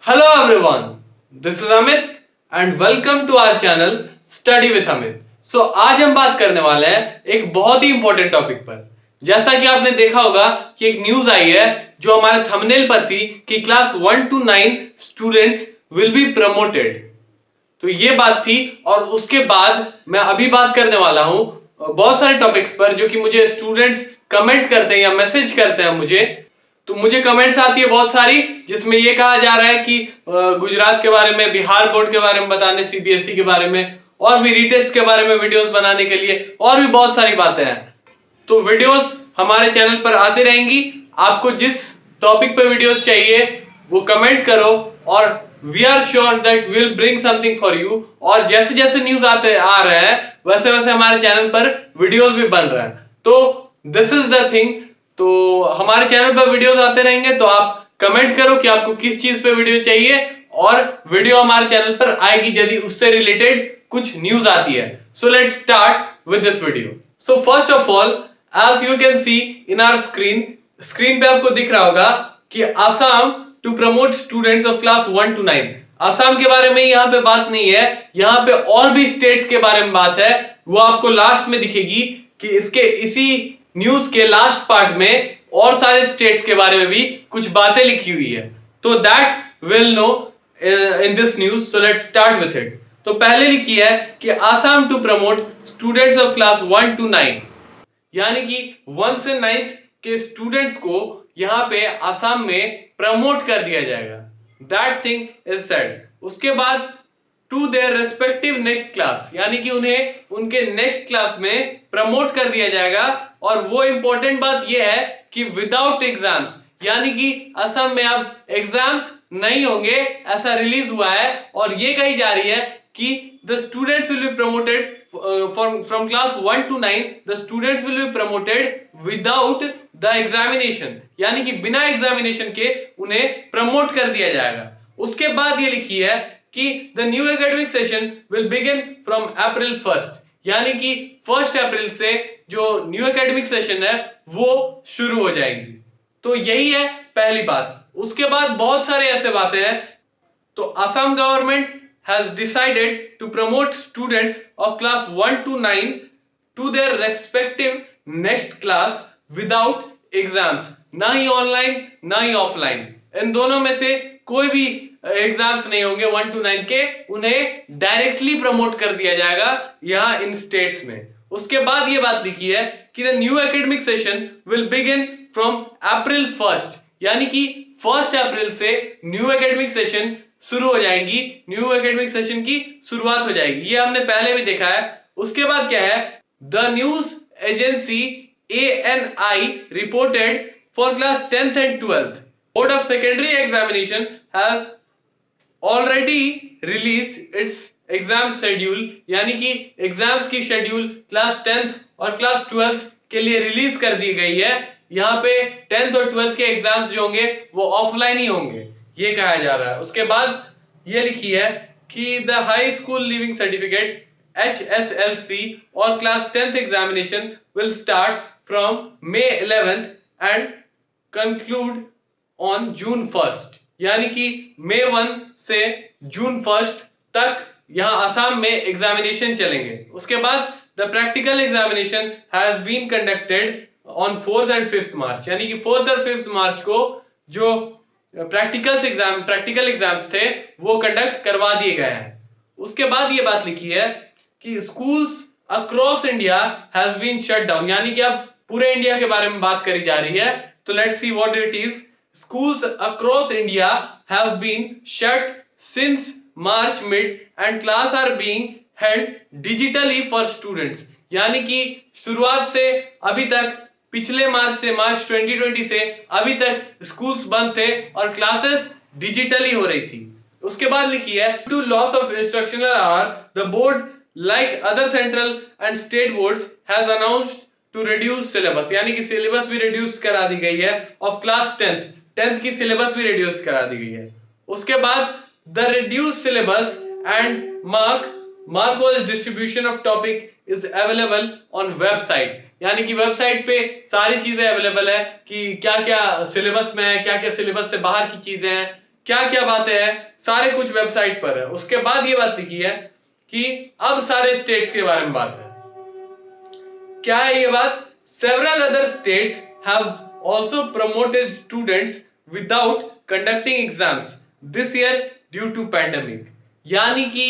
Hello everyone, this is Amit and welcome to our channel Study with Amit. So आज हम बात करने वाले हैं एक बहुत ही इंपॉर्टेंट टॉपिक पर। जैसा कि आपने देखा होगा कि एक न्यूज आई है जो हमारे थंबनेल पर थी कि class 1 to 9 students will be promoted. तो ये बात थी और उसके बाद मैं अभी बात करने वाला हूं बहुत सारे टॉपिक्स पर जो कि मुझे स्टूडेंट्स कमेंट करते हैं या मैसेज करते हैं मुझे। तो मुझे कमेंट्स आती है बहुत सारी जिसमें ये कहा जा रहा है कि गुजरात के बारे में, बिहार बोर्ड के बारे में बताने, सीबीएसई के बारे में और भी रीटेस्ट के बारे में वीडियोस बनाने के लिए और भी बहुत सारी बातें हैं। तो वीडियोस हमारे चैनल पर आती रहेंगी। आपको जिस टॉपिक पे वीडियोस चाहिए वो कमेंट करो और we are sure that will bring something for you. और जैसे जैसे न्यूज आ रहे हैं वैसे वैसे हमारे चैनल पर वीडियोस भी बन रहे हैं। तो दिस इज द थिंग। तो हमारे चैनल पर वीडियोस आते रहेंगे तो आप कमेंट करो कि आपको किस चीज पे वीडियो चाहिए और वीडियो हमारे चैनल पर आएगी यदि उससे रिलेटेड कुछ न्यूज आती है। सो let's start with this video. So first of all, as you can see in our screen पे आपको दिख रहा होगा कि Assam to promote students of class 1 to 9। Assam के बारे में यहाँ पे बात नहीं है, यहाँ पे और भी स्टेट्स के बारे में बात है। वो आपको लास्ट में दिखेगी कि इसके इसी न्यूज के लास्ट पार्ट में और सारे स्टेट्स के बारे में भी कुछ बातें लिखी हुई है। तो that will know in this news. So let's start with it. तो पहले लिखी है कि Assam to promote students of class 1 to 9, यानी कि 1 से 9th के स्टूडेंट्स को यहां पे आसाम में प्रमोट कर दिया जाएगा। That thing is said. उसके बाद to their respective next class, यानी कि उन्हें उनके नेक्स्ट क्लास में प्रमोट कर दिया जाएगा। और वो इंपॉर्टेंट बात यह है कि विदाउट एग्जाम्स, यानी कि असम में अब एग्जाम्स नहीं होंगे, ऐसा रिलीज हुआ है। और ये कही जा रही है कि the students will be promoted from class 1 to 9, the students will be promoted without the examination, यानी कि बिना एग्जामिनेशन के उन्हें प्रमोट कर दिया जाएगा। उसके बाद ये लिखी है कि the new academic session will begin from April 1st, यानी कि 1 अप्रैल से जो न्यू एकेडमिक सेशन है वो शुरू हो जाएगी। तो यही है पहली बात। उसके बाद बहुत सारे ऐसे बातें हैं। तो Assam government has decided to promote students of class 1 to 9 to their respective next class without exams, ना ही ऑनलाइन ना ही ऑफलाइन। इन दोनों में से कोई भी एग्जाम्स नहीं होंगे 1 to 9 के, उन्हें डायरेक्टली प्रमोट कर दिया जाएगा यहां इन स्टेट्स में। उसके बाद ये बात लिखी है कि the new academic session will begin from April 1st, यानी कि 1 अप्रैल से न्यू एकेडमिक सेशन शुरू हो जाएंगी, न्यू एकेडमिक सेशन की शुरुआत हो जाएगी। ये हमने पहले भी देखा है। उसके बाद क्या है, the news agency ANI reported for class 10th and 12th board of secondary examination has already release it's exam schedule, यानी कि एग्जाम्स की शेड्यूल क्लास 10th और क्लास 12th के लिए रिलीज कर दी गई है। यहाँ पे 10th और 12th के एग्जाम्स जो होंगे वो ऑफलाइन ही होंगे, ये कहा जा रहा है। उसके बाद ये लिखी है कि the high school leaving certificate HSLC और class 10th examination will start from May 11th and conclude on June 1st, यानी कि May 1 से June 1st तक यहां आसाम में एग्जामिनेशन चलेंगे। उसके बाद the practical examination has been conducted on 4th and 5th March, यानी कि 4th और 5th मार्च को जो प्रैक्टिकल एग्जाम्स थे वो कंडक्ट करवा दिए गए हैं। उसके बाद ये बात लिखी है कि schools across India has been shut down, यानी कि अब पूरे इंडिया के बारे में बात करी जा रही है। तो let's see what it is. Schools across India have been shut since March mid and class are being held digitally for students, यानी कि शुरुआत से अभी तक, पिछले मार्च से, मार्च 2020 से अभी तक स्कूल्स बंद थे और क्लासेस डिजिटली हो रही थी। उसके बाद लिखी है to loss of instructional hour the board like other central and state boards has announced to reduce syllabus, यानी कि सिलेबस भी रिड्यूस करा दी गई है ऑफ क्लास 10th की सिलेबस भी रिड्यूस करा दी गई है। उसके बाद the reduce syllabus and mark distribution of topic is available on website, यानी कि वेबसाइट पे सारी चीजें अवेलेबल है कि क्या क्या सिलेबस में है, क्या क्या सिलेबस से बाहर की चीजें हैं, क्या क्या बातें हैं सारे कुछ वेबसाइट पर है। उसके बाद ये बात लिखी है कि अब सारे स्टेट्स के बारे में बात है। क्या है ये बात? Several other states have also promoted students without conducting exams this year due to pandemic. यानी कि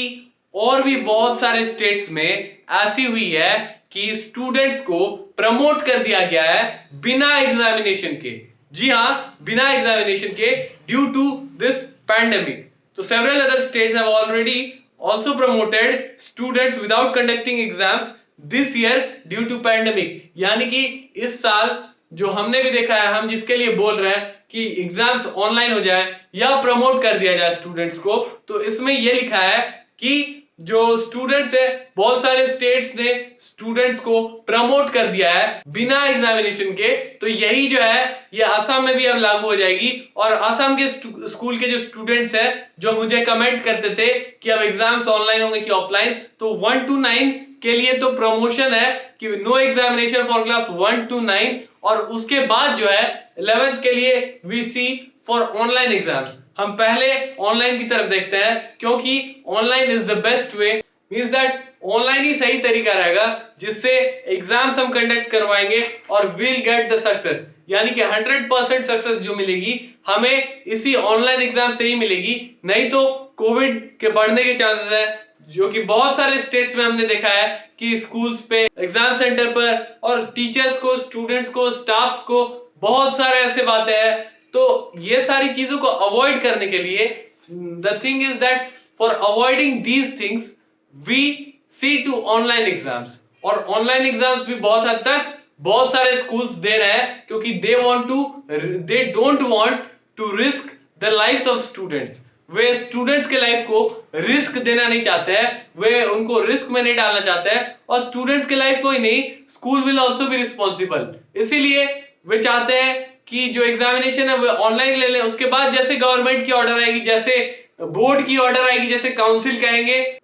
और भी बहुत सारे स्टेट्स में ऐसी हुई है कि स्टूडेंट्स को प्रमोट कर दिया गया है बिना एग्जामिनेशन के। जी हां, बिना एग्जामिनेशन के, ड्यू टू दिस पैंडेमिक। तो several other states have already also promoted students without conducting exams this year due to pandemic। यानी कि इस साल जो हमने भी देखा है, हम जिसके लिए बोल रहे हैं कि एग्जाम्स ऑनलाइन हो जाए या प्रमोट कर दिया जाए स्टूडेंट्स को, तो इसमें यह लिखा है कि जो स्टूडेंट्स है, बहुत सारे स्टेट्स ने स्टूडेंट्स को प्रमोट कर दिया है बिना एग्जामिनेशन के। तो यही जो है ये असम में भी अब लागू हो जाएगी। और असम के स्कूल के जो स्टूडेंट्स हैं, जो मुझे कमेंट करते थे कि अब एग्जाम्स ऑनलाइन होंगे कि ऑफलाइन, तो 1 to 9 के लिए तो प्रमोशन है कि no examination for class 1 to 9, और उसके बाद जो है 11th के लिए we see for online exams. हम पहले ऑनलाइन की तरफ देखते हैं क्योंकि online is the best way, means that online ही सही तरीका रहेगा जिससे एग्जाम्स हम कंडक्ट करवाएंगे और विल गेट द सक्सेस। यानी कि 100% सक्सेस जो मिलेगी हमें इसी ऑनलाइन एग्जाम से ही मिलेगी, नहीं तो कोविड के बढ़ने के चांसेस है, जो कि बहुत सारे स्टेट्स में हमने देखा है कि स्कूल्स पे, एग्जाम सेंटर पर और टीचर्स को, स्टूडेंट्स को, स्टाफ्स को बहुत सारे ऐसे बातें हैं। तो ये सारी चीजों को अवॉइड करने के लिए, the thing is that for avoiding these things we see to online exams. और ऑनलाइन एग्जाम्स भी बहुत हद तक बहुत सारे स्कूल्स दे रहे हैं क्योंकि they don't want to risk the lives of students. वे स्टूडेंट्स के लाइफ को रिस्क देना नहीं चाहते हैं, वे उनको रिस्क में नहीं डालना चाहते हैं। और स्टूडेंट्स के लाइफ को ही नहीं, school will also be responsible. इसीलिए वे चाहते हैं कि जो एग्जामिनेशन है वो ऑनलाइन ले लें। उसके बाद जैसे गवर्नमेंट की ऑर्डर आएगी, जैसे बोर्ड की ऑर्डर आएगी, जैसे काउंसिल कहेंगे,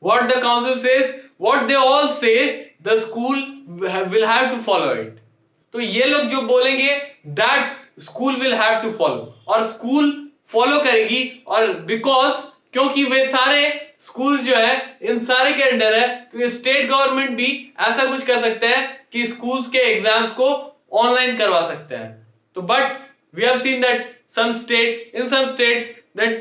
what the council says, what they all say, the school will have to follow it। तो ये लोग जो बोलेंगे that school will have to follow, और स्कूल फॉलो करेगी। और क्योंकि वे सारे स्कूल जो है इन सारे के अंडर है, क्योंकि स्टेट गवर्नमेंट भी ऐसा कुछ कर सकते हैं कि स्कूल्स के एग्जाम्स को ऑनलाइन करवा सकते हैं। तो but we have seen that some states that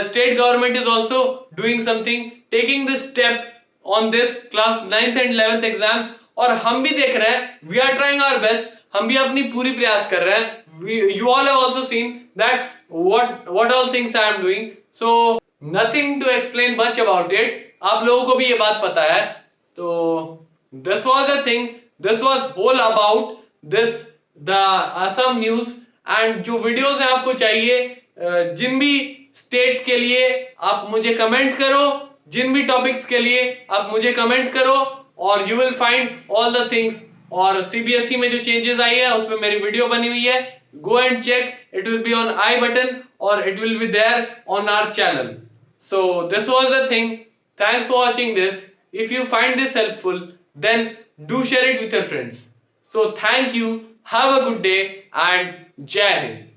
state government is also doing something, taking this step on this class 9th and 11th exams। और हम भी देख रहे हैं, we are trying our best, हम भी अपनी पूरी प्रयास कर रहे हैं। You all have also seen that what all things I am doing, so nothing to explain much about it। आप लोगों को भी ये बात पता है। तो this was the thing, this was whole about this the Assam news। And जो वीडियोस हैं आपको चाहिए जिन भी स्टेट्स के लिए आप मुझे कमेंट करो, जिन भी टॉपिक्स के लिए आप मुझे कमेंट करो, और you will find all the things. और सीबीएसई में जो चेंजेस आई है उस पर मेरी वीडियो बनी हुई है, go and check, it will be on I button और it will be there on our channel. So this was the thing, thanks for watching this. If you find this helpful then do share it with your friends. So thank you, have a good day and जय हिंद।